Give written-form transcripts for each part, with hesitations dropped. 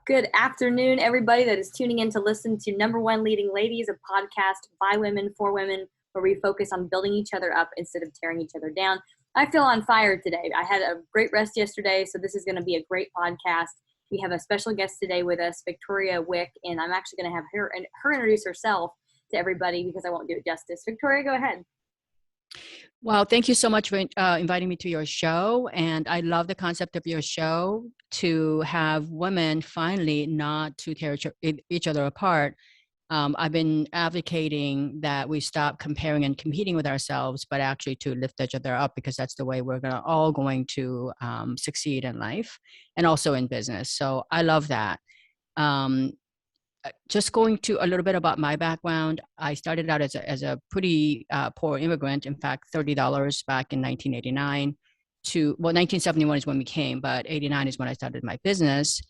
Good afternoon, everybody that is tuning in to listen to Number One Leading Ladies, a podcast by women for women, where we focus on building each other up instead of tearing each other down. I feel on fire today. I had a great rest yesterday, so this is going to be a great podcast. We have a special guest today with us, Victoria Wieck, and I'm actually going to have her introduce herself to everybody because I won't do it justice. Victoria, go ahead. Well, thank you so much for inviting me to your show. And I love the concept of your show to have women finally not to tear each other apart. I've been advocating that we stop comparing and competing with ourselves, but actually to lift each other up, because that's the way we're all going to succeed in life and also in business. So I love that. Just going to a little bit about my background, I started out as a pretty poor immigrant. In fact, $30 back in 1989 1971 is when we came, but 89 is when I started my business.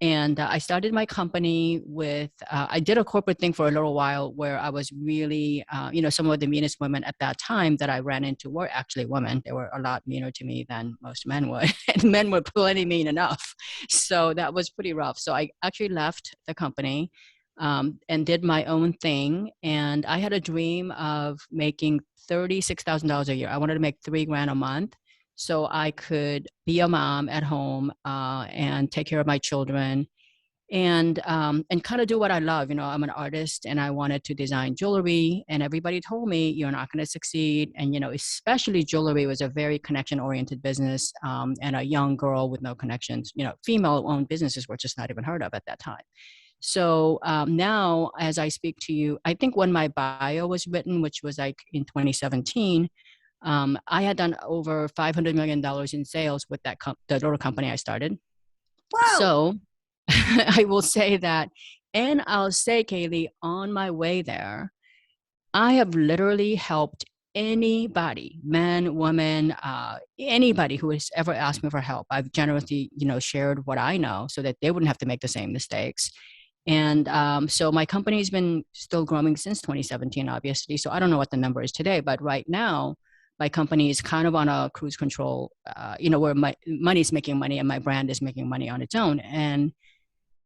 And I started my company with, I did a corporate thing for a little while where I was really, some of the meanest women at that time that I ran into were actually women. They were a lot meaner to me than most men would, and men were plenty mean enough. So that was pretty rough. So I actually left the company and did my own thing. And I had a dream of making $36,000 a year. I wanted to make $3,000 a month, so I could be a mom at home and take care of my children and kind of do what I love. You know, I'm an artist and I wanted to design jewelry, and everybody told me you're not going to succeed. And, you know, especially jewelry was a very connection oriented business, and a young girl with no connections, you know, female owned businesses were just not even heard of at that time. So now, as I speak to you, I think when my bio was written, which was like in 2017, I had done over $500 million in sales with the little company I started. Wow. So I will say that, and I'll say, Kaylee, on my way there, I have literally helped anybody, man, woman, anybody who has ever asked me for help. I've generously, shared what I know so that they wouldn't have to make the same mistakes. And so my company's been still growing since 2017, obviously. So I don't know what the number is today, but right now, my company is kind of on a cruise control, where my money's making money and my brand is making money on its own. And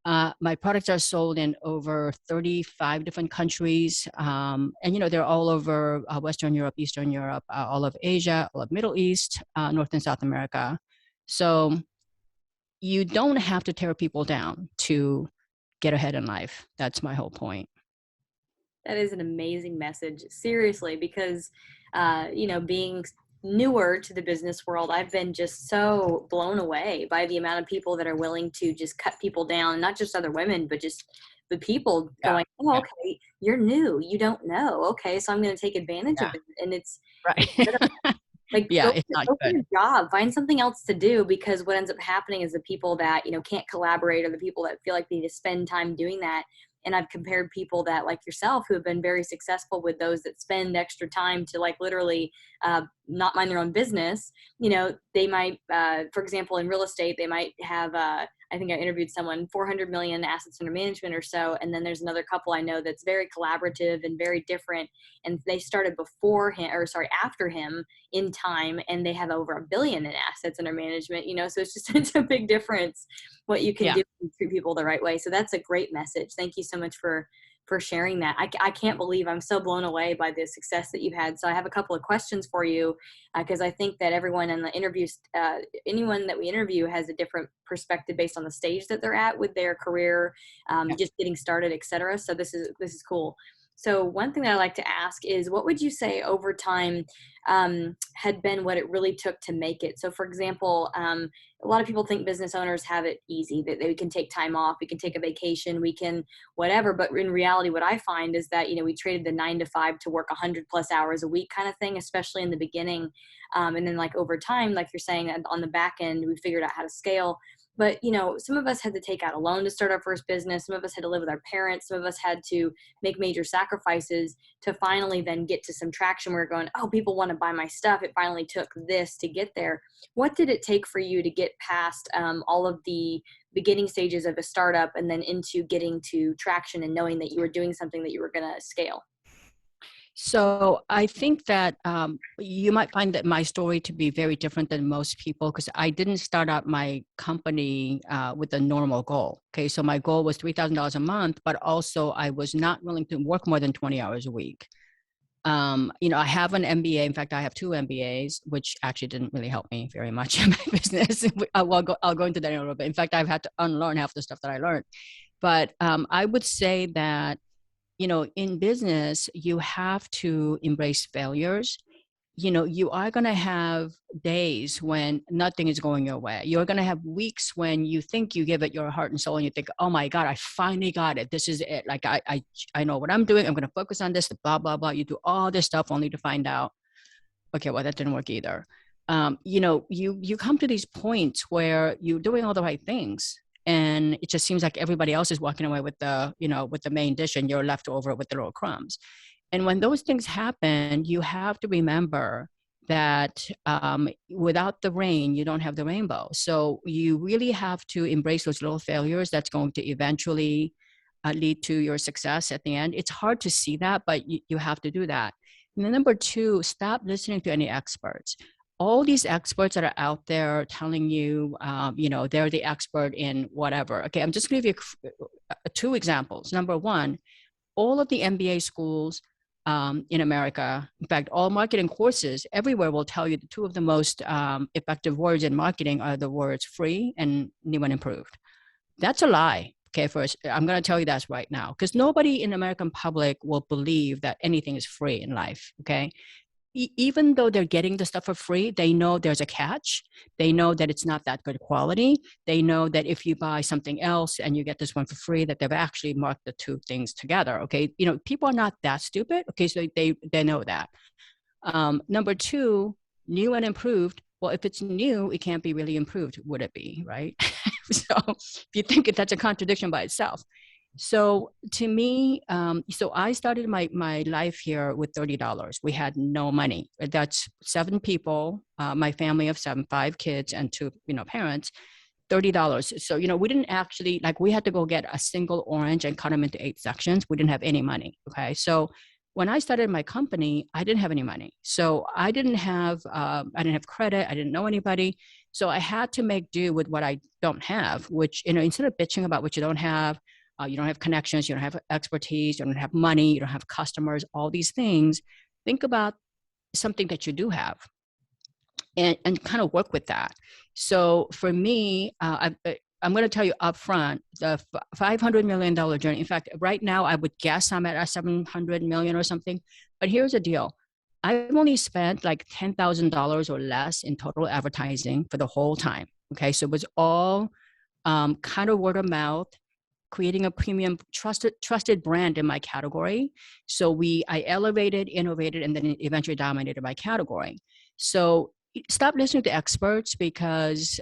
my products are sold in over 35 different countries. And, they're all over Western Europe, Eastern Europe, all of Asia, all of Middle East, North and South America. So you don't have to tear people down to get ahead in life. That's my whole point. That is an amazing message, seriously, because, being newer to the business world, I've been just so blown away by the amount of people that are willing to just cut people down, not just other women, but just the people going, oh, okay, you're new, you don't know. Okay, so I'm going to take advantage of it. And it's right. Like, it's not go good. for your job, find something else to do, because what ends up happening is the people that, can't collaborate, or the people that feel like they need to spend time doing that. And I've compared people that, like yourself, who have been very successful, with those that spend extra time to, like, literally not mind their own business. They might, for example, in real estate, they might have, I think I interviewed someone, 400 million assets under management or so. And then there's another couple I know that's very collaborative and very different. And they started after him in time, and they have over $1 billion in assets under management, so it's a big difference what you can do to treat people the right way. So that's a great message. Thank you so much for sharing that. I can't believe, I'm so blown away by the success that you've had. So I have a couple of questions for you, because I think that everyone in the interviews, anyone that we interview, has a different perspective based on the stage that they're at with their career, just getting started, etc. So this is cool. So one thing that I like to ask is, what would you say over time had been what it really took to make it? So, for example, a lot of people think business owners have it easy, that we can take time off, we can take a vacation, we can whatever. But in reality, what I find is that, we traded the 9 to 5 to work 100 plus hours a week kind of thing, especially in the beginning. And then, like, over time, like you're saying, on the back end, we figured out how to scale. But, some of us had to take out a loan to start our first business. Some of us had to live with our parents. Some of us had to make major sacrifices to finally then get to some traction. We're going, oh, people want to buy my stuff. It finally took this to get there. What did it take for you to get past all of the beginning stages of a startup, and then into getting to traction and knowing that you were doing something that you were going to scale? So I think that you might find that my story to be very different than most people because I didn't start out my company with a normal goal. Okay, so my goal was $3,000 a month, but also I was not willing to work more than 20 hours a week. I have an MBA. In fact, I have two MBAs, which actually didn't really help me very much in my business. I'll go into that in a little bit. In fact, I've had to unlearn half the stuff that I learned. But I would say that in business, you have to embrace failures. You are going to have days when nothing is going your way. You're going to have weeks when you think you give it your heart and soul and you think, oh my God, I finally got it. This is it. Like, I know what I'm doing. I'm going to focus on this, blah, blah, blah. You do all this stuff only to find out, okay, well, that didn't work either. You come to these points where you're doing all the right things, and it just seems like everybody else is walking away with the main dish, and you're left over with the little crumbs. And when those things happen, you have to remember that without the rain, you don't have the rainbow. So you really have to embrace those little failures. That's going to eventually lead to your success at the end. It's hard to see that, but you have to do that. And then number two, stop listening to any experts. All these experts that are out there telling you, they're the expert in whatever. Okay, I'm just going to give you two examples. Number one, all of the MBA schools in America, in fact, all marketing courses everywhere will tell you the two of the most effective words in marketing are the words free and new and improved. That's a lie. Okay, first, I'm going to tell you that right now, because nobody in the American public will believe that anything is free in life. Okay, even though they're getting the stuff for free, they know there's a catch. They know that it's not that good quality. They know that if you buy something else and you get this one for free, that they've actually marked the two things together. Okay, people are not that stupid. Okay, so they know that. Number two, new and improved. Well, if it's new, it can't be really improved, would it be, right? So if you think that's a contradiction by itself. So to me, so I started my life here with $30. We had no money. That's seven people, my family of seven, five kids and two, parents, $30. So, we didn't actually, like, we had to go get a single orange and cut them into 8 sections. We didn't have any money. Okay. So when I started my company, I didn't have any money. So I didn't have credit. I didn't know anybody. So I had to make do with what I don't have, which, instead of bitching about what you don't have connections, you don't have expertise, you don't have money, you don't have customers, all these things, think about something that you do have and kind of work with that. So for me, I'm going to tell you up front, the $500 million journey. In fact, right now, I would guess I'm at a 700 million or something. But here's the deal. I've only spent like $10,000 or less in total advertising for the whole time. Okay. So it was all kind of word of mouth, creating a premium trusted brand in my category. So I elevated, innovated, and then eventually dominated my category. So stop listening to experts because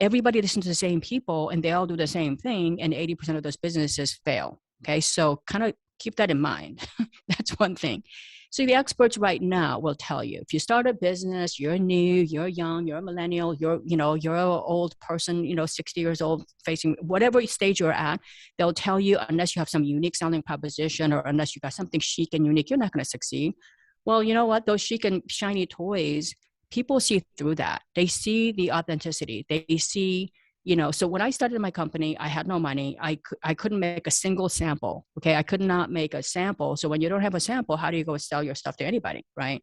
everybody listens to the same people and they all do the same thing, and 80% of those businesses fail. Okay, so kind of keep that in mind. That's one thing. So the experts right now will tell you, if you start a business, you're new, you're young, you're a millennial, you're an old person, 60 years old, facing whatever stage you're at, they'll tell you, unless you have some unique selling proposition or unless you got something chic and unique, you're not going to succeed. Well, you know what? Those chic and shiny toys, people see through that. They see the authenticity. They see, so when I started my company, I had no money. I couldn't make a single sample. Okay. I could not make a sample. So when you don't have a sample, how do you go sell your stuff to anybody? Right.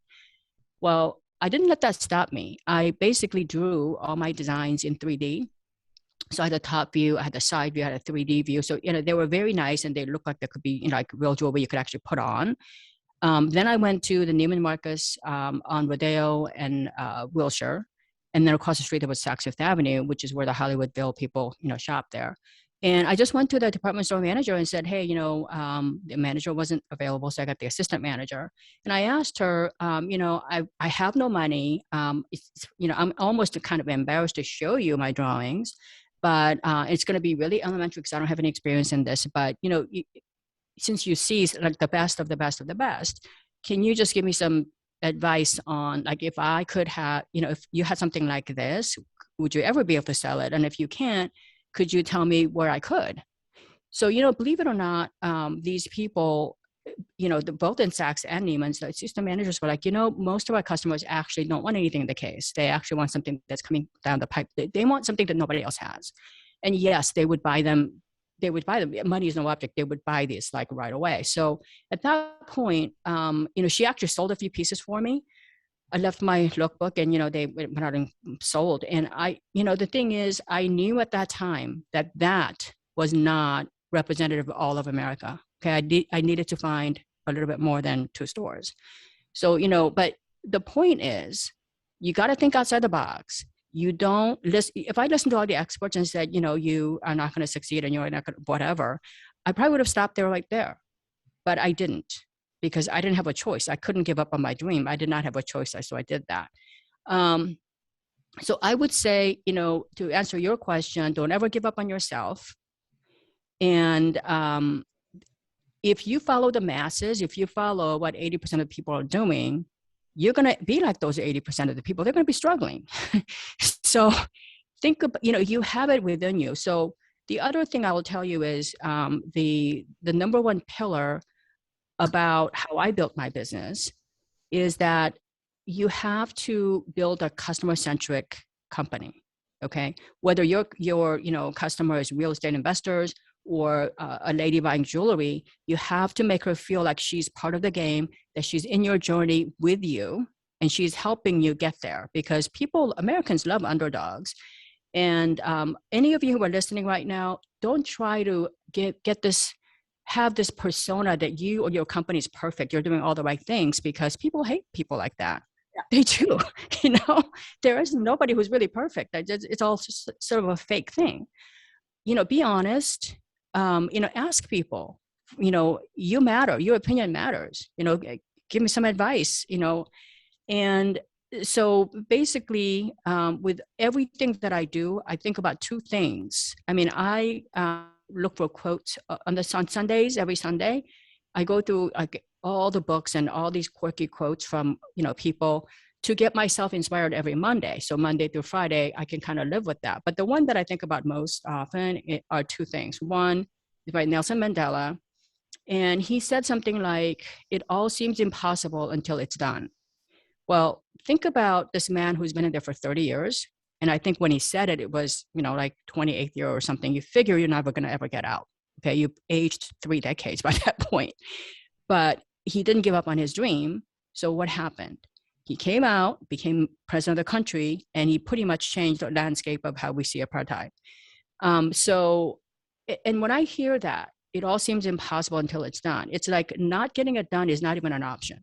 Well, I didn't let that stop me. I basically drew all my designs in 3D. So I had a top view, I had the side view, I had a 3D view. So, they were very nice and they looked like they could be, like real jewelry you could actually put on. Then I went to the Neiman Marcus on Rodeo and Wilshire. And then across the street, there was Saks Fifth Avenue, which is where the Hollywoodville people, shop there. And I just went to the department store manager and said, hey, the manager wasn't available. So I got the assistant manager. And I asked her, I have no money. I'm almost kind of embarrassed to show you my drawings, but it's going to be really elementary because I don't have any experience in this. But, since you see like the best of the best of the best, can you just give me some advice on, like, if I could have, if you had something like this, would you ever be able to sell it? And if you can't, could you tell me where I could? So, believe it or not, these people both in Saks and Neiman's, the system managers were like, most of our customers actually don't want anything in the case. They actually want something that's coming down the pipe. They want something that nobody else has. And yes, they would buy them. Money is no object. They would buy these like right away. So at that point, she actually sold a few pieces for me. I left my lookbook and, they went out and sold. And the thing is, I knew at that time that was not representative of all of America. Okay. I needed to find a little bit more than 2 stores. So, but the point is, you got to think outside the box. You don't listen. If I listened to all the experts and said, you are not going to succeed and you're not going to, whatever, I probably would have stopped there right there. But I didn't, because I didn't have a choice. I couldn't give up on my dream. I did not have a choice. So I did that. So I would say, to answer your question, don't ever give up on yourself. And if you follow the masses, if you follow what 80% of people are doing, you're going to be like those 80% of the people. They're going to be struggling. So think about, you have it within you. So the other thing I will tell you is the number one pillar about how I built my business is that you have to build a customer-centric company. Okay, whether your customer is real estate investors or a lady buying jewelry, you have to make her feel like she's part of the game, that she's in your journey with you, and she's helping you get there. Because Americans love underdogs. And any of you who are listening right now, don't try to have this persona that you or your company is perfect. You're doing all the right things, because people hate people like that. Yeah. They do. There is nobody who's really perfect. It's all just sort of a fake thing. Be honest. Ask people, you matter, your opinion matters, give me some advice, and so basically, with everything that I do, I think about 2 things. I mean, I look for quotes on Sundays, every Sunday. I go through all the books and all these quirky quotes from, people to get myself inspired every Monday. So Monday through Friday, I can kind of live with that. But the one that I think about most often are 2 things. One is by Nelson Mandela. And he said something like, it all seems impossible until it's done. Well, think about this man who's been in there for 30 years. And I think when he said it, it was, like 28th year or something. You figure you're never going to ever get out. Okay. You've aged 3 decades by that point. But he didn't give up on his dream. So what happened? He came out, became president of the country, and he pretty much changed the landscape of how we see apartheid. And when I hear that, it all seems impossible until it's done. It's like not getting it done is not even an option,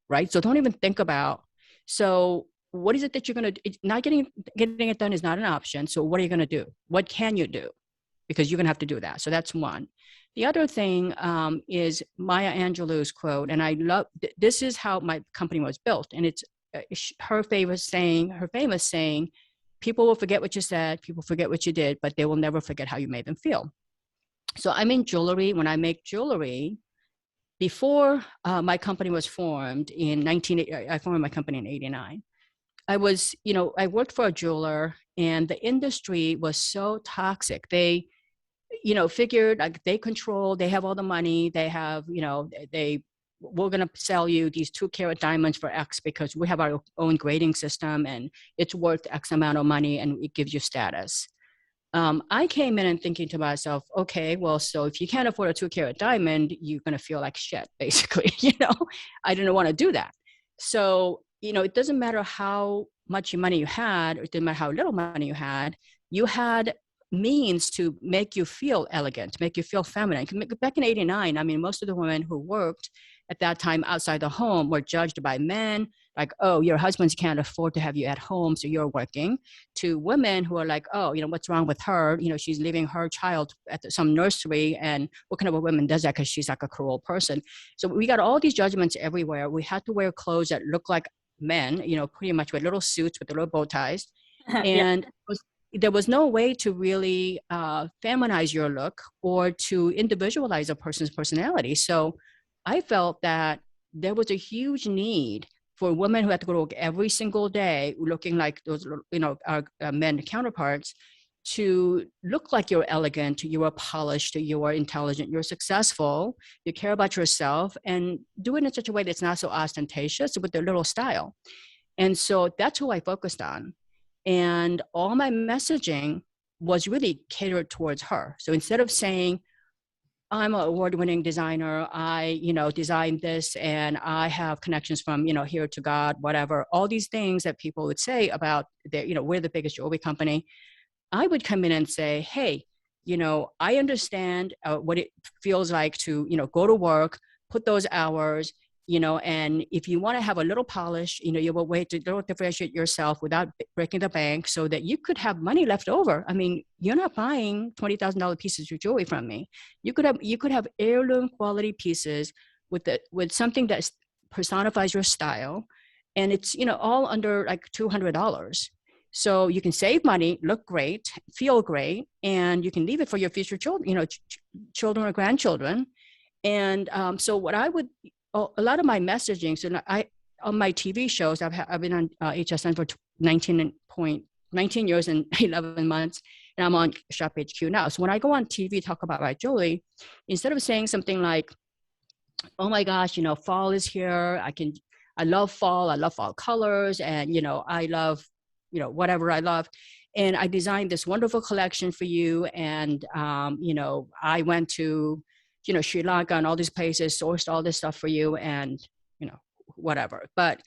right? So don't even think about, so what is it that you're going to, not getting it done is not an option. So what are you going to do? What can you do? Because you're going to have to do that. So that's one. The other thing is Maya Angelou's quote, and I love, this is how my company was built. And it's her famous saying, people will forget what you said, people forget what you did, but they will never forget how you made them feel. So I'm in jewelry. When I make jewelry, before my company was formed I formed my company in 89. I worked for a jeweler, and the industry was so toxic. They, figured like they have all the money. They have, we're going to sell you these 2-carat diamonds for X because we have our own grading system and it's worth X amount of money and it gives you status. I came in and thinking to myself, okay, well, so if you can't afford a 2-carat diamond, you're going to feel like shit, basically. I didn't want to do that. So, it doesn't matter how much money you had, or it didn't matter how little money you had means to make you feel elegant, make you feel feminine. Back in 89, I mean, most of the women who worked at that time outside the home were judged by men, like, oh, your husbands can't afford to have you at home, so you're working, to women who are like, oh, what's wrong with her? She's leaving her child at some nursery, and what kind of a woman does that because she's like a cruel person? So we got all these judgments everywhere. We had to wear clothes that look like men, pretty much with little suits with the little bow ties. And there was no way to really feminize your look or to individualize a person's personality. So I felt that there was a huge need for women who had to go to work every single day looking like those, our men counterparts, to look like you're elegant, you are polished, you are intelligent, you're successful, you care about yourself, and do it in such a way that's not so ostentatious with a little style. And so that's who I focused on. And all my messaging was really catered towards her. So instead of saying, I'm an award-winning designer, I, designed this and I have connections from, here to God, whatever, all these things that people would say about we're the biggest jewelry company. I would come in and say, hey, I understand what it feels like to, go to work, put those hours, and if you want to have a little polish, you have a way to differentiate yourself without breaking the bank so that you could have money left over. I mean, you're not buying $20,000 pieces of jewelry from me. You could have heirloom quality pieces with something that personifies your style. And it's, all under like $200. So you can save money, look great, feel great, and you can leave it for your future children, children or grandchildren. And so what I would, a lot of my messaging, so on my TV shows, I've been on HSN for 19 years and 11 months, and I'm on Shop HQ now. So when I go on TV, talk about my jewelry, instead of saying something like, oh my gosh, fall is here. I love fall colors, and, I love, whatever I love. And I designed this wonderful collection for you. And, I went to, Sri Lanka and all these places, sourced all this stuff for you and, whatever. But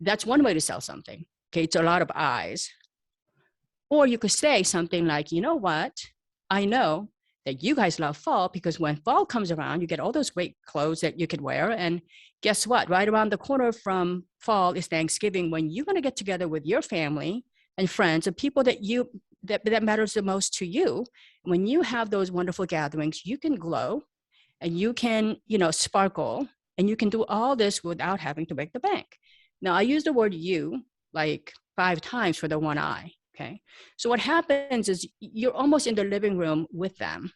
that's one way to sell something. Okay. It's a lot of eyes. Or you could say something like, you know what? I know that you guys love fall because when fall comes around, you get all those great clothes that you could wear. And guess what? Right around the corner from fall is Thanksgiving, when you're going to get together with your family and friends and people that matters the most to you. When you have those wonderful gatherings, you can glow and you can, sparkle, and you can do all this without having to break the bank. Now, I use the word you like 5 times for the one eye. Okay. So what happens is you're almost in the living room with them.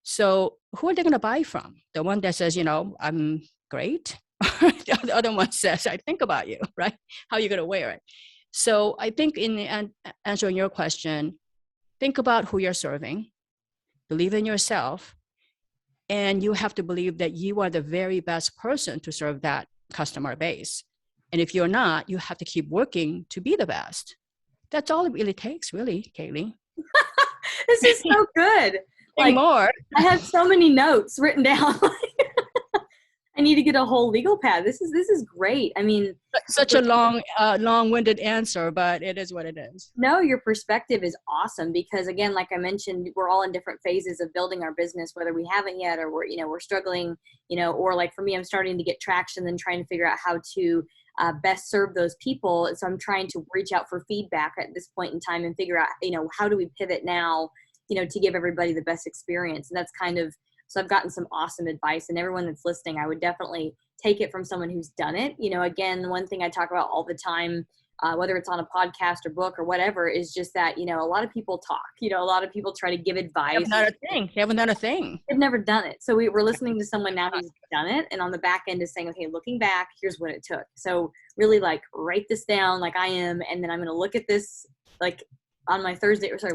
So who are they going to buy from? The one that says, I'm great. The other one says, I think about you, right? How are you going to wear it? So I think in the answering your question, think about who you're serving, believe in yourself, and you have to believe that you are the very best person to serve that customer base. And if you're not, you have to keep working to be the best. That's all it really takes, really, Kaylee. This is so good. Like more. I have so many notes written down. I need to get a whole legal pad. This is great. I mean, such a long-winded answer, but it is what it is. No, your perspective is awesome because, again, like I mentioned, we're all in different phases of building our business, whether we haven't yet or we're struggling, or like for me, I'm starting to get traction and trying to figure out how to best serve those people. And so I'm trying to reach out for feedback at this point in time and figure out, how do we pivot now, to give everybody the best experience. And that's kind of, so I've gotten some awesome advice, and everyone that's listening, I would definitely take it from someone who's done it. Again, one thing I talk about all the time, whether it's on a podcast or book or whatever, is just that, a lot of people talk, a lot of people try to give advice. They haven't done a thing. They've never done it. So we're listening to someone now who's done it. And on the back end is saying, okay, looking back, here's what it took. So really write this down like I am. And then I'm going to look at this like on my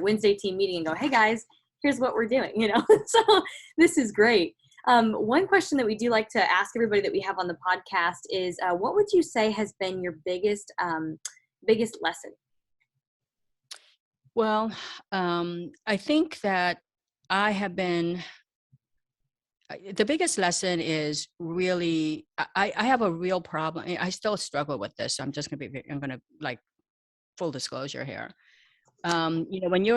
Wednesday team meeting and go, hey guys, here's what we're doing, So this is great. One question that we do like to ask everybody that we have on the podcast is, what would you say has been your biggest lesson? Well, I think that the biggest lesson is really, I have a real problem. I still struggle with this. So I'm going to full disclosure here. When you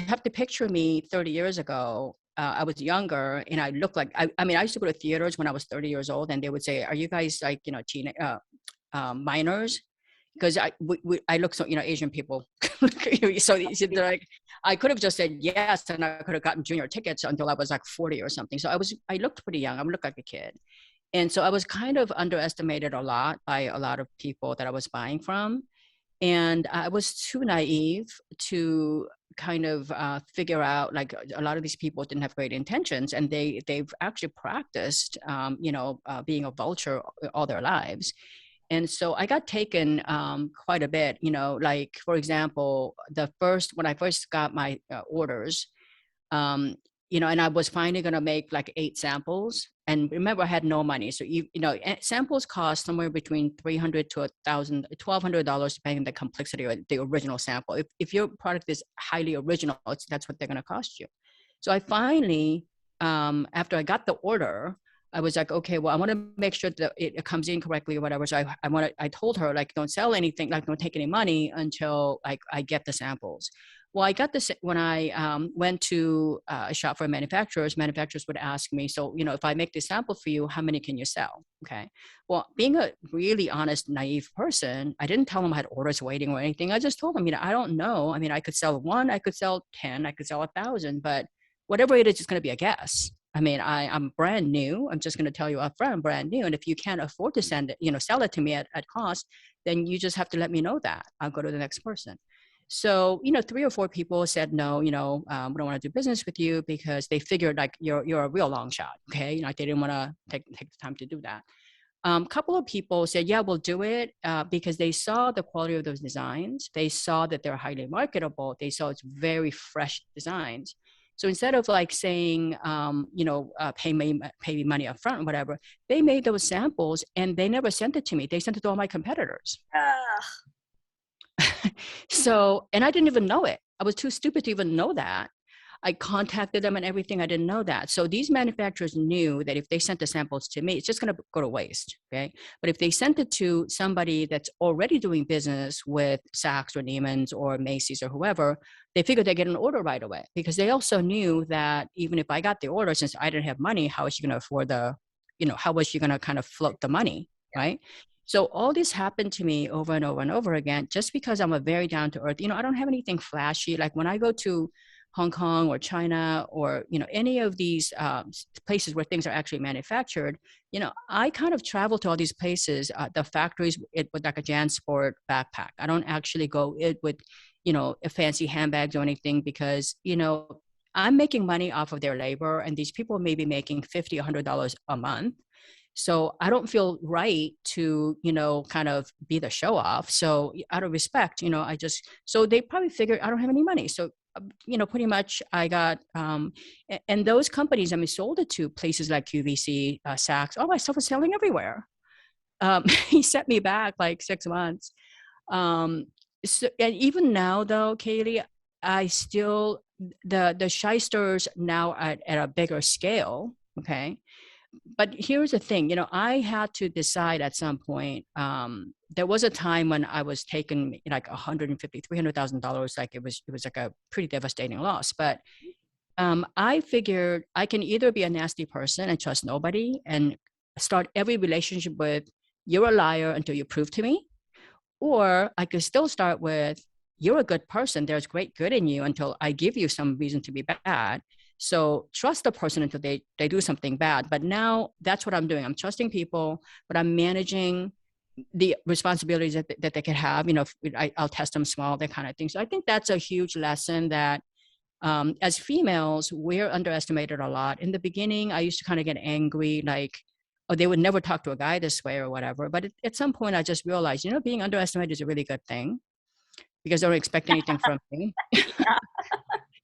have to picture me 30 years ago. I was younger and I looked like, I used to go to theaters when I was 30 years old, and they would say, are you guys minors? Because I look so, Asian people. So they're like, I could have just said yes, and I could have gotten junior tickets until I was 40 or something. So I looked pretty young. I looked like a kid. And so I was kind of underestimated a lot by a lot of people that I was buying from. And I was too naive to kind of figure out, a lot of these people didn't have great intentions, and they've actually practiced, being a vulture all their lives. And so I got taken quite a bit, like for example, when I first got my orders, um, and I was finally going to make like 8 samples. And remember, I had no money. So, samples cost somewhere between $300 to $1,200, depending on the complexity of the original sample. If your product is highly original, that's what they're going to cost you. So I finally, after I got the order, I was like, okay, well, I want to make sure that it comes in correctly or whatever. So I told her, like, don't sell anything, like, don't take any money until like I get the samples. Well, I got this when I went to a shop for manufacturers. Manufacturers would ask me, so, if I make this sample for you, how many can you sell? Okay. Well, being a really honest, naive person, I didn't tell them I had orders waiting or anything. I just told them, I don't know. I mean, I could sell 1, I could sell 10, I could sell 1,000, but whatever it is, it's going to be a guess. I mean, I'm brand new. I'm just going to tell you upfront, I'm brand new. And if you can't afford to sell it to me at cost, then you just have to let me know that. I'll go to the next person. So, 3 or 4 people said, no, we don't want to do business with you because they figured like you're a real long shot. Okay. They didn't want to take the time to do that. Couple of people said, yeah, we'll do it because they saw the quality of those designs. They saw that they're highly marketable. They saw it's very fresh designs. So instead of like saying, pay me money up front or whatever, they made those samples and they never sent it to me. They sent it to all my competitors. So, and I didn't even know it. I was too stupid to even know that. I contacted them and everything. I didn't know that. So these manufacturers knew that if they sent the samples to me, it's just going to go to waste. Okay. But if they sent it to somebody that's already doing business with Saks or Neiman's or Macy's or whoever, they figured they'd get an order right away because they also knew that even if I got the order, since I didn't have money, how was she going to afford how was she going to kind of float the money? Right. So all this happened to me over and over and over again, just because I'm a very down to earth, I don't have anything flashy. Like when I go to Hong Kong or China or, any of these places where things are actually manufactured, I kind of travel to all these places, the factories with like a JanSport backpack. I don't actually go with, fancy handbags or anything because, I'm making money off of their labor and these people may be making $50, $100 a month. So I don't feel right to, kind of be the show off. So out of respect, so they probably figured I don't have any money. So, pretty much I got, and those companies, sold it to places like QVC, Saks. Oh, my stuff was selling everywhere. He sent me back like 6 months. So, and even now though, Kaylee, I still, the shysters now at a bigger scale. Okay. But here's the thing, I had to decide at some point. There was a time when I was taking like $150,000, $300,000. Like it was like a pretty devastating loss. But I figured I can either be a nasty person and trust nobody and start every relationship with you're a liar until you prove to me, or I could still start with you're a good person. There's great good in you until I give you some reason to be bad. So trust the person until they do something bad. But now that's what I'm doing. I'm trusting people, but I'm managing the responsibilities that they could have. I'll test them small, that kind of thing. So I think that's a huge lesson that as females, we're underestimated a lot. In the beginning, I used to kind of get angry, like, oh, they would never talk to a guy this way or whatever. But at some point, I just realized, being underestimated is a really good thing because they don't expect anything from me.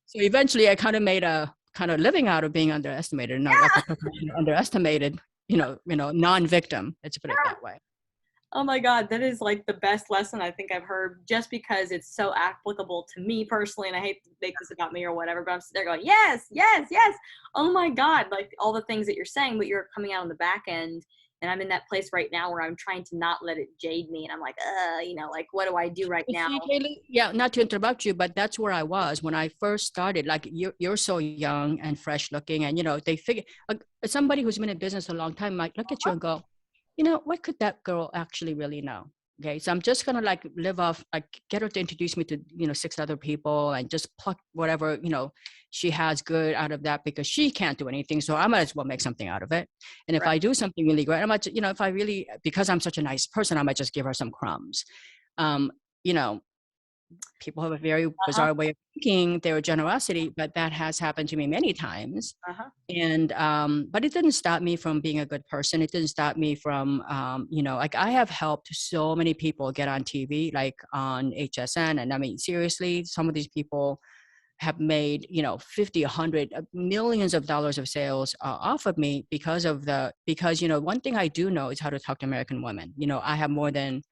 So eventually I kind of made a kind of living out of being underestimated, not like a professional underestimated, non-victim. Let's put it that way. Oh my God, that is like the best lesson I think I've heard just because it's so applicable to me personally. And I hate to make this about me or whatever, but I'm sitting there going, yes, yes, yes. Oh my God, like all the things that you're saying, but you're coming out on the back end. And I'm in that place right now where I'm trying to not let it jade me. And I'm like, like, what do I do right now? Yeah, not to interrupt you, but that's where I was when I first started. Like you're so young and fresh looking. And, they figure somebody who's been in business a long time might look at you and go, what could that girl actually really know? Okay, so I'm just gonna like live off, like get her to introduce me to 6 other people and just pluck whatever she has good out of that because she can't do anything. So I might as well make something out of it. And if I do something really great, I might if I really, because I'm such a nice person, I might just give her some crumbs. people have a very Uh-huh. bizarre way of thinking their generosity, but that has happened to me many times. Uh-huh. And but it didn't stop me from being a good person. It didn't stop me from like I have helped so many people get on TV, like on HSN. And I mean, seriously, some of these people have made 50, 100 millions of dollars of sales off of me because one thing I do know is how to talk to American women. I have more than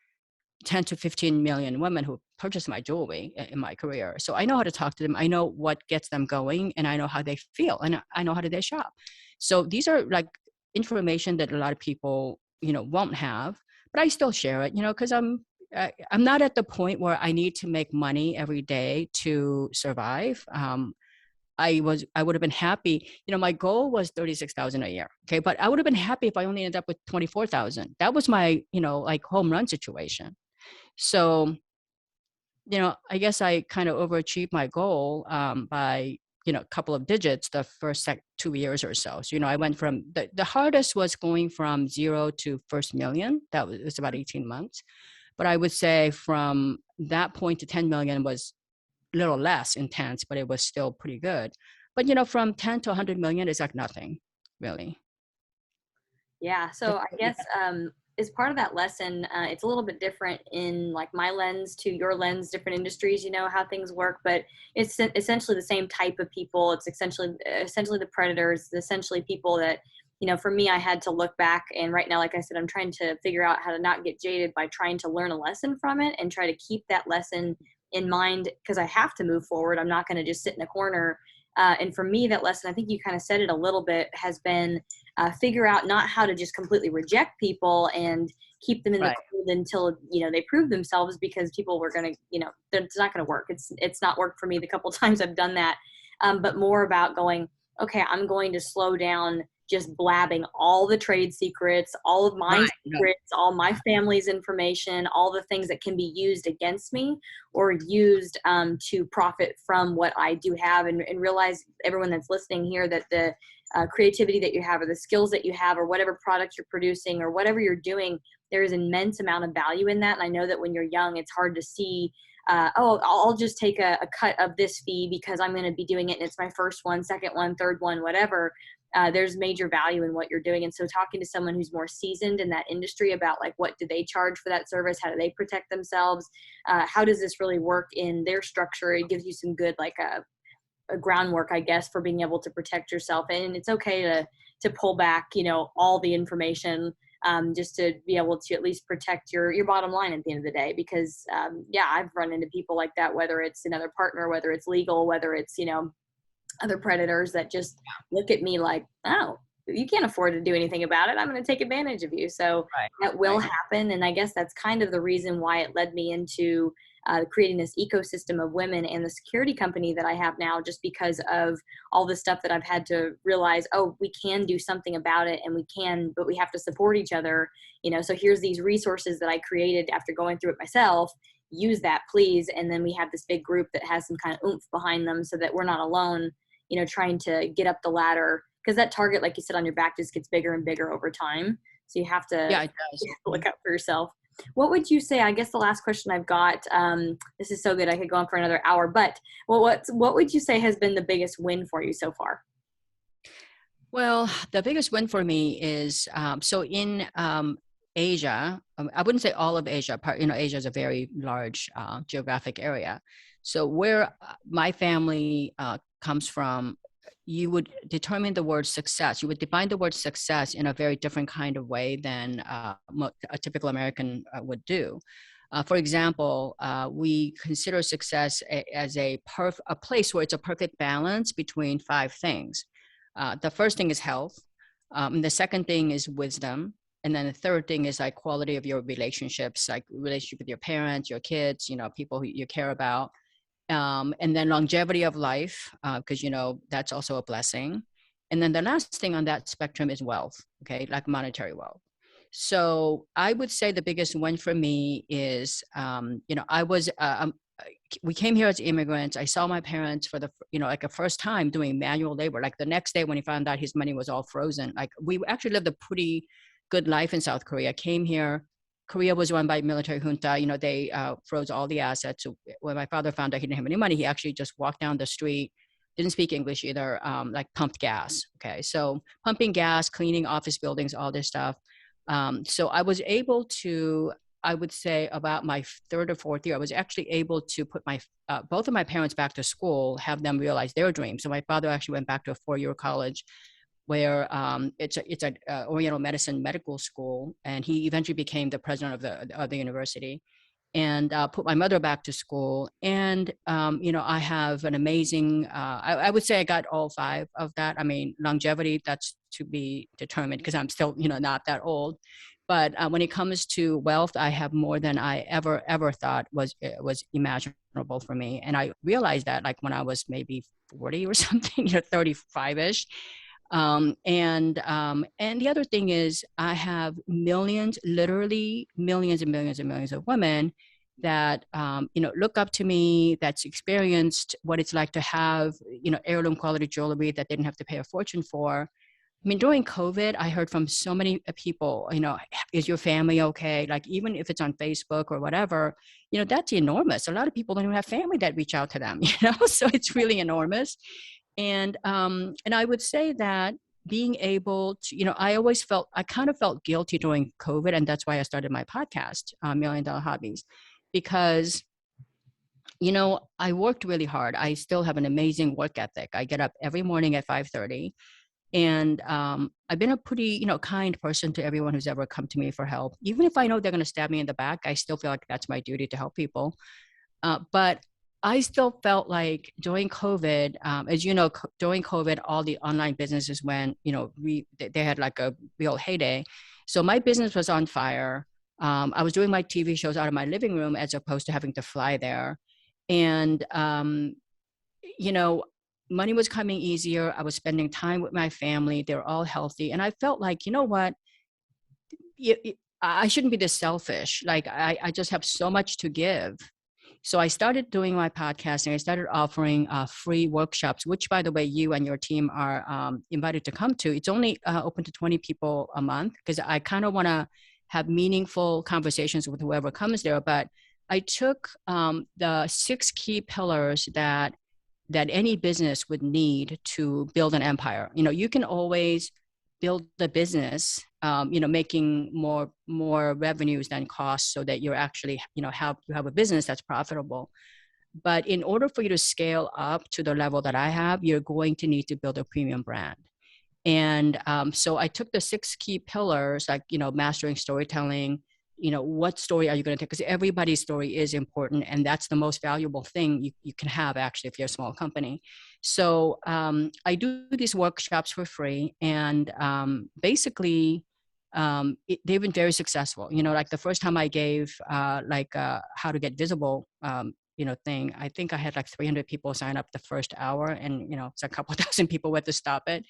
10 to 15 million women who purchase my jewelry in my career. So I know how to talk to them. I know what gets them going, and I know how they feel, and I know how do they shop. So these are like information that a lot of people, won't have, but I still share it, because I'm not at the point where I need to make money every day to survive. I would have been happy. My goal was 36,000 a year. Okay. But I would have been happy if I only ended up with 24,000. That was my, like home run situation. So, I guess I kind of overachieved my goal by, a couple of digits the first 2 years or so. So, I went from the hardest was going from 0 to first million. That was about 18 months. But I would say from that point to 10 million was a little less intense, but it was still pretty good. But, from 10 to 100 million is like nothing, really. Yeah. So I guess as part of that lesson, it's a little bit different in like my lens to your lens, different industries, how things work, but it's essentially the same type of people. It's essentially the predators, essentially people that, for me, I had to look back, and right now, like I said, I'm trying to figure out how to not get jaded by trying to learn a lesson from it and try to keep that lesson in mind, because I have to move forward. I'm not going to just sit in a corner. And for me, that lesson, I think you kind of said it a little bit, has been figure out not how to just completely reject people and keep them in the Right. cold until they prove themselves, because people were going to it's not going to work. It's not worked for me the couple times I've done that. But more about going, okay, I'm going to slow down just blabbing all the trade secrets, all of my Right. No. secrets, all my family's information, all the things that can be used against me or used to profit from what I do have, and realize, everyone that's listening here, that the creativity that you have or the skills that you have or whatever product you're producing or whatever you're doing, there is immense amount of value in that. And I know that when you're young, it's hard to see, I'll just take a cut of this fee because I'm going to be doing it and it's my first one, second one, third one, whatever. There's major value in what you're doing. And so talking to someone who's more seasoned in that industry about like, what do they charge for that service? How do they protect themselves? How does this really work in their structure? It gives you some good, like a groundwork, I guess, for being able to protect yourself. And it's okay to pull back, all the information, just to be able to at least protect your bottom line at the end of the day. Because I've run into people like that, whether it's another partner, whether it's legal, whether it's, other predators that just look at me like, oh, you can't afford to do anything about it. I'm going to take advantage of you. So Right. that will Right. happen. And I guess that's kind of the reason why it led me into creating this ecosystem of women and the security company that I have now, just because of all the stuff that I've had to realize, oh, we can do something about it, and but we have to support each other. So here's these resources that I created after going through it myself. Use that, please. And then we have this big group that has some kind of oomph behind them, so that we're not alone, trying to get up the ladder, because that target, like you said, on your back just gets bigger and bigger over time. So you have to Yeah, it does. look out for yourself. What would you say, I guess the last question I've got, this is so good, I could go on for another hour, but what would you say has been the biggest win for you so far? Well, the biggest win for me is so in Asia. I wouldn't say all of Asia. Asia is a very large geographic area. So where my family comes from, you would determine the word success. You would define the word success in a very different kind of way than a typical American would do. For example, we consider success as a place where it's a perfect balance between 5 things. The first thing is health. The second thing is wisdom. And then the third thing is like quality of your relationships, like relationship with your parents, your kids, people who you care about. And then longevity of life, because, that's also a blessing. And then the last thing on that spectrum is wealth, okay, like monetary wealth. So I would say the biggest win for me is, we came here as immigrants. I saw my parents for like a first time doing manual labor. Like the next day when he found out his money was all frozen, like we actually lived a pretty good life in South Korea. Came here, Korea was run by military junta. They froze all the assets. So when my father found out he didn't have any money, he actually just walked down the street, didn't speak English either, like pumped gas. Okay, so pumping gas, cleaning office buildings, all this stuff. So I was able to, I would say about my third or fourth year, I was actually able to put my both of my parents back to school, have them realize their dreams. So my father actually went back to a 4-year college where it's a Oriental medicine medical school, and he eventually became the president of the university, and put my mother back to school. And I have an amazing. I would say I got all 5 of that. I mean, longevity, that's to be determined because I'm still not that old. But when it comes to wealth, I have more than I ever thought was imaginable for me. And I realized that like when I was maybe 40 or something, 35ish. And the other thing is I have millions, literally millions and millions and millions of women that look up to me, that's experienced what it's like to have heirloom quality jewelry that they didn't have to pay a fortune for. I mean, during COVID, I heard from so many people, is your family okay? Like, even if it's on Facebook or whatever, that's enormous. A lot of people don't even have family that reach out to them, so it's really enormous. And I would say that being able to, I kind of felt guilty during COVID. And that's why I started my podcast, Million Dollar Hobbies, because I worked really hard. I still have an amazing work ethic. I get up every morning at 5:30. And I've been a pretty, kind person to everyone who's ever come to me for help. Even if I know they're going to stab me in the back, I still feel like that's my duty to help people. But I still felt like during COVID, as you know, during COVID, all the online businesses went, they had like a real heyday. So my business was on fire. I was doing my TV shows out of my living room as opposed to having to fly there. And, money was coming easier. I was spending time with my family. They're all healthy. And I felt like, you know what? I shouldn't be this selfish. Like I just have so much to give. So I started doing my podcast and I started offering free workshops, which by the way, you and your team are invited to come to. It's only open to 20 people a month because I kind of want to have meaningful conversations with whoever comes there. But I took the 6 key pillars that any business would need to build an empire. You can always build the business, making more revenues than costs, so that you're actually, you have a business that's profitable. But in order for you to scale up to the level that I have, you're going to need to build a premium brand. And so I took the 6 key pillars, like, mastering storytelling. What story are you going to take? Because everybody's story is important, and that's the most valuable thing you can have, actually, if you're a small company. So I do these workshops for free, and basically they've been very successful. Like the first time I gave how to get visible thing, I think I had like 300 people sign up the first hour, and it's a couple thousand people who had to stop it.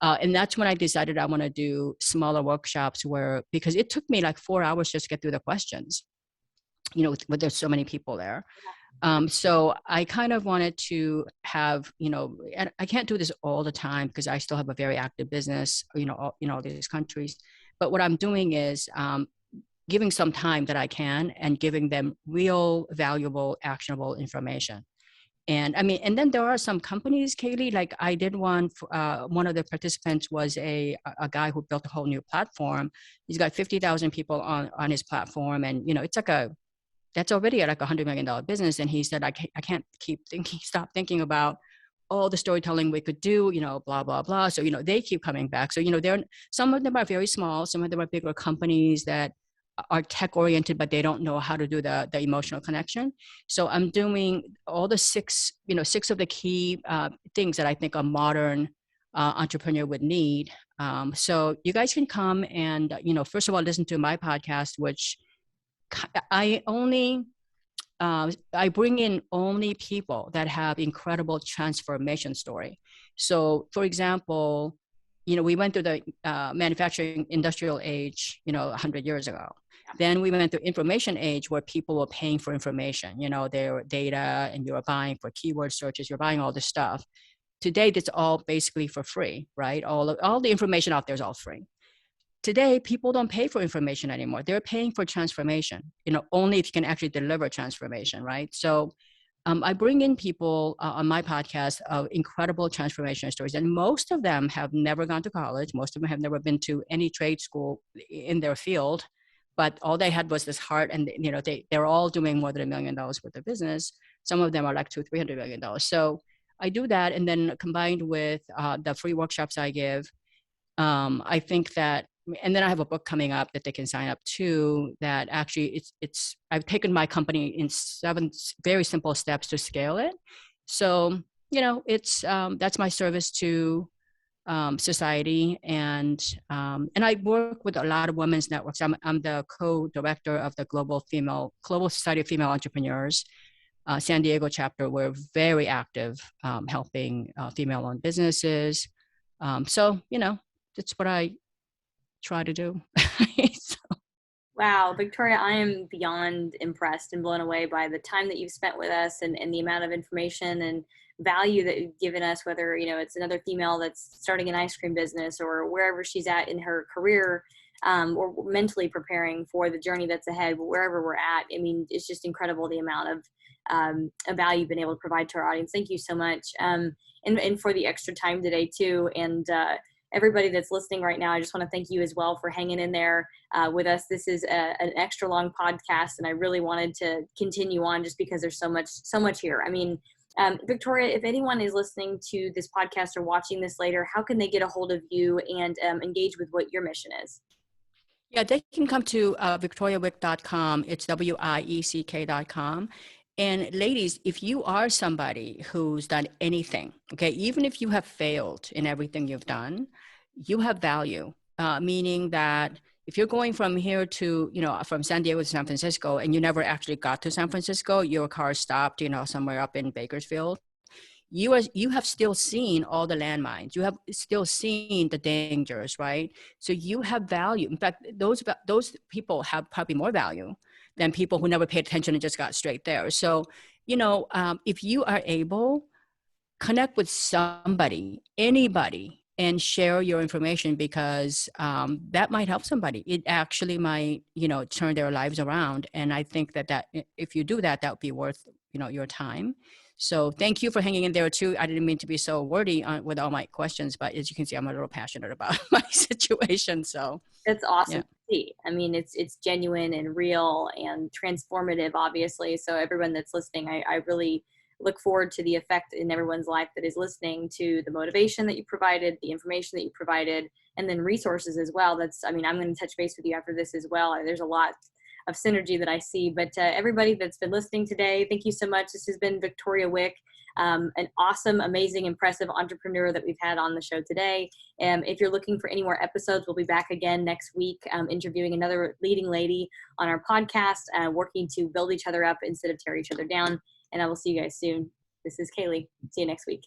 And that's when I decided I want to do smaller workshops because it took me like 4 hours just to get through the questions, but there's so many people there. So I kind of wanted to have, and I can't do this all the time because I still have a very active business, all these countries. But what I'm doing is giving some time that I can and giving them real, valuable, actionable information. And and then there are some companies, Kaylee, like I did one of the participants was a guy who built a whole new platform. He's got 50,000 people on his platform. And, it's like that's already like $100 million business. And he said, I can't stop thinking about all the storytelling we could do, blah, blah, blah. So, they keep coming back. So, some of them are very small. Some of them are bigger companies that are tech oriented, but they don't know how to do the emotional connection. So I'm doing all the 6 of the key things that I think a modern entrepreneur would need. So you guys can come and, first of all, listen to my podcast, which I bring in only people that have incredible transformation story. So for example, we went through the manufacturing industrial age, 100 years ago. Then we went through information age where people were paying for information, their data, and you were buying for keyword searches, you're buying all this stuff. Today, it's all basically for free, right? All the information out there is all free. today, people don't pay for information anymore. They're paying for transformation, only if you can actually deliver transformation, right? So I bring in people on my podcast of incredible transformation stories, and most of them have never gone to college. Most of them have never been to any trade school in their field, but all they had was this heart, and they're all doing more than $1 million worth of business. Some of them are like $200-300 million. So I do that, and then combined with the free workshops I give, I think that, and then I have a book coming up that they can sign up to, that actually it's I've taken my company in 7 very simple steps to scale it. So, it's that's my service to society. And I work with a lot of women's networks. I'm the co-director of the Global Society of Female Entrepreneurs, San Diego chapter. We're very active, helping female-owned businesses. So, that's what I try to do. So. Wow, Victoria, I am beyond impressed and blown away by the time that you've spent with us, and the amount of information and value that you've given us, whether, it's another female that's starting an ice cream business or wherever she's at in her career, or mentally preparing for the journey that's ahead, wherever we're at. I mean, it's just incredible the amount of value you've been able to provide to our audience. Thank you so much. And for the extra time today too. And everybody that's listening right now, I just want to thank you as well for hanging in there with us. This is an extra long podcast, and I really wanted to continue on just because there's so much here. I mean, Victoria, if anyone is listening to this podcast or watching this later, how can they get a hold of you and engage with what your mission is? Yeah, they can come to victoriawieck.com. It's WIECK.com. And ladies, if you are somebody who's done anything, okay, even if you have failed in everything you've done, you have value, meaning that if you're going from here to, from San Diego to San Francisco, and you never actually got to San Francisco, your car stopped, somewhere up in Bakersfield, you have still seen all the landmines. You have still seen the dangers, right? So you have value. In fact, those people have probably more value than people who never paid attention and just got straight there. So, if you are able, connect with somebody, anybody, and share your information, because that might help somebody. It actually might, turn their lives around. And I think that if you do that, that would be worth, your time. So thank you for hanging in there too. I didn't mean to be so wordy with all my questions, but as you can see, I'm a little passionate about my situation. So that's awesome. Yeah. To see. I mean, it's genuine and real and transformative, obviously. So everyone that's listening, I really look forward to the effect in everyone's life that is listening to the motivation that you provided, the information that you provided, and then resources as well. I'm going to touch base with you after this as well. There's a lot of synergy that I see, but everybody that's been listening today, thank you so much. This has been Victoria Wieck, an awesome, amazing, impressive entrepreneur that we've had on the show today. If you're looking for any more episodes, we'll be back again next week, interviewing another leading lady on our podcast, working to build each other up instead of tear each other down. And I will see you guys soon. This is Kaylee. See you next week.